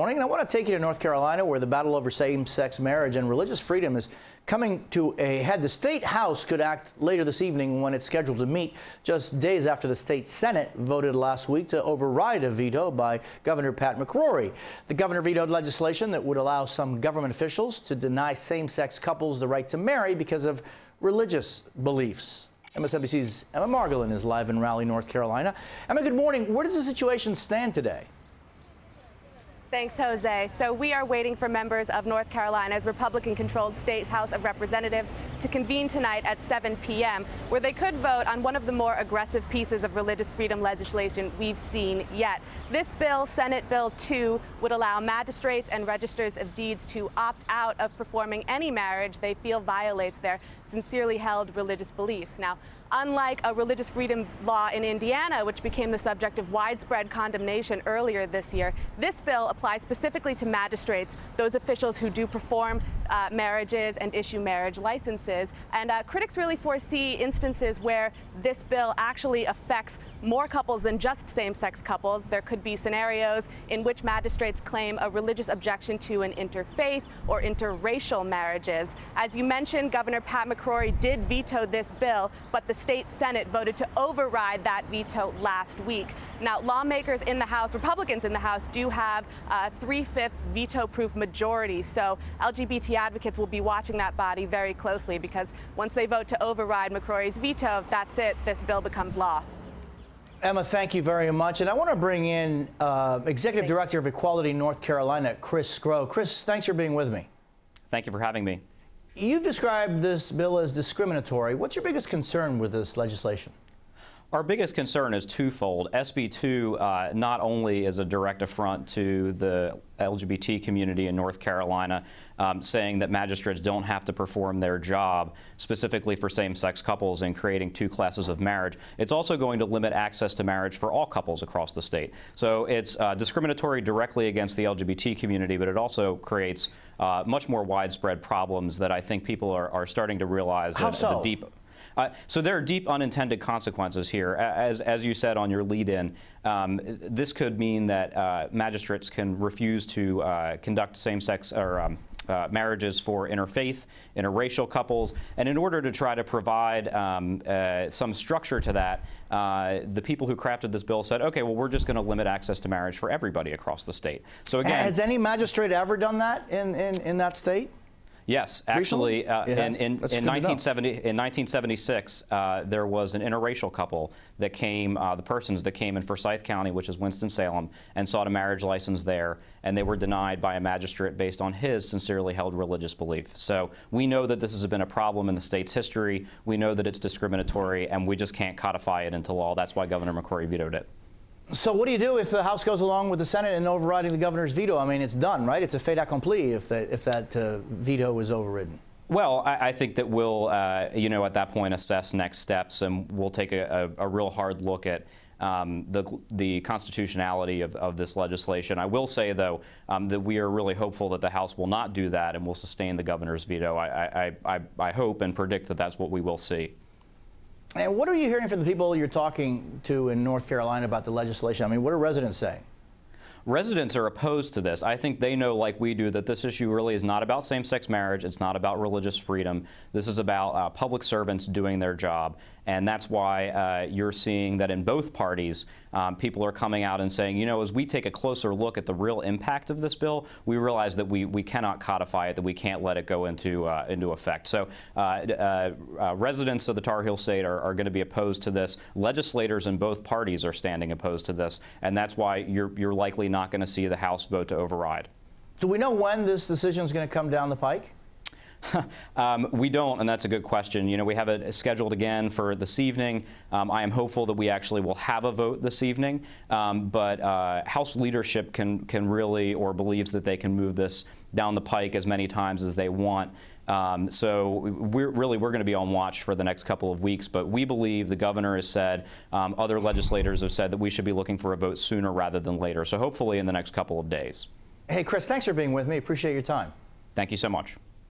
morning, and I want to take you to North Carolina, where the battle over same-sex marriage and religious freedom is coming to a head. The state house could act later this evening when it's scheduled to meet, just days after the state Senate voted last week to override a veto by Governor Pat McCrory. The governor vetoed legislation that would allow some government officials to deny same-sex couples the right to marry because of religious beliefs. MSNBC's Emma Margolin is live in Raleigh, North Carolina. Emma, good morning. Where does the situation stand today? Thanks, Jose. So we are waiting for members of North Carolina's Republican-controlled state House of Representatives to convene tonight at 7 p.m., where they could vote on one of the more aggressive pieces of religious freedom legislation we've seen yet. This bill, Senate Bill 2, would allow magistrates and registers of deeds to opt out of performing any marriage they feel violates their sincerely held religious beliefs. Now, unlike a religious freedom law in Indiana, which became the subject of widespread condemnation earlier this year, this bill applies specifically to magistrates, those officials who do perform marriages and issue marriage licenses. And critics really foresee instances where this bill actually affects more couples than just same-sex couples. There could be scenarios in which magistrates claim a religious objection to an interfaith or interracial marriages. As you mentioned, Governor Pat McCrory did veto this bill, but the state Senate voted to override that veto last week. Now, lawmakers in the House, Republicans in the House, do have a 3/5 veto-proof majority, so LGBT advocates will be watching that body very closely, because once they vote to override McCrory's veto, that's it. This bill becomes law. Emma, thank you very much. And I want to bring in Executive Director of Equality North Carolina, Chris Skro. Chris, thanks for being with me. Thank you for having me. You've described this bill as discriminatory. What's your biggest concern with this legislation? Our biggest concern is twofold. SB 2 not only is a direct affront to the LGBT community in North Carolina, saying that magistrates don't have to perform their job specifically for same-sex couples and creating two classes of marriage. It's also going to limit access to marriage for all couples across the state. So it's discriminatory directly against the LGBT community, but it also creates much more widespread problems that I think people are starting to realize. How so? So there are deep unintended consequences here. As you said on your lead-in, this could mean that magistrates can refuse to conduct same-sex or marriages for interfaith, interracial couples. And in order to try to provide some structure to that, the people who crafted this bill said, okay, well, we're just going to limit access to marriage for everybody across the state. So again, has any magistrate ever done that in that state? Yes, actually, in 1976, there was an interracial couple that came, the persons that came in Forsyth County, which is Winston-Salem, and sought a marriage license there, and they were denied by a magistrate based on his sincerely held religious belief. So we know that this has been a problem in the state's history. We know that it's discriminatory, and we just can't codify it into law. That's why Governor McCrory vetoed it. So what do you do if the House goes along with the Senate in overriding the governor's veto? I mean, it's done, right? It's a fait accompli if that veto is overridden. Well, I think that we'll, at that point assess next steps, and we'll take a real hard look at the constitutionality of this legislation. I will say, though, that we are really hopeful that the House will not do that and will sustain the governor's veto. I hope and predict that that's what we will see. And what are you hearing from the people you're talking to in North Carolina about the legislation? I mean, what are residents saying? Residents are opposed to this. I think they know, like we do, that this issue really is not about same-sex marriage. It's not about religious freedom. This is about public servants doing their job. And that's why you're seeing that in both parties, people are coming out and saying, as we take a closer look at the real impact of this bill, we realize that we cannot codify it, that we can't let it go into effect. So residents of the Tar Heel State are going to be opposed to this. Legislators in both parties are standing opposed to this. And that's why you're likely not going to see the House vote to override. Do we know when this decision is going to come down the pike? We don't, and that's a good question. We have it scheduled again for this evening. I am hopeful that we actually will have a vote this evening, but House leadership can really, or believes that they can move this down the pike as many times as they want. So we're going to be on watch for the next couple of weeks, but we believe the governor has said, other legislators have said that we should be looking for a vote sooner rather than later. So hopefully in the next couple of days. Hey, Chris, thanks for being with me. Appreciate your time. Thank you so much.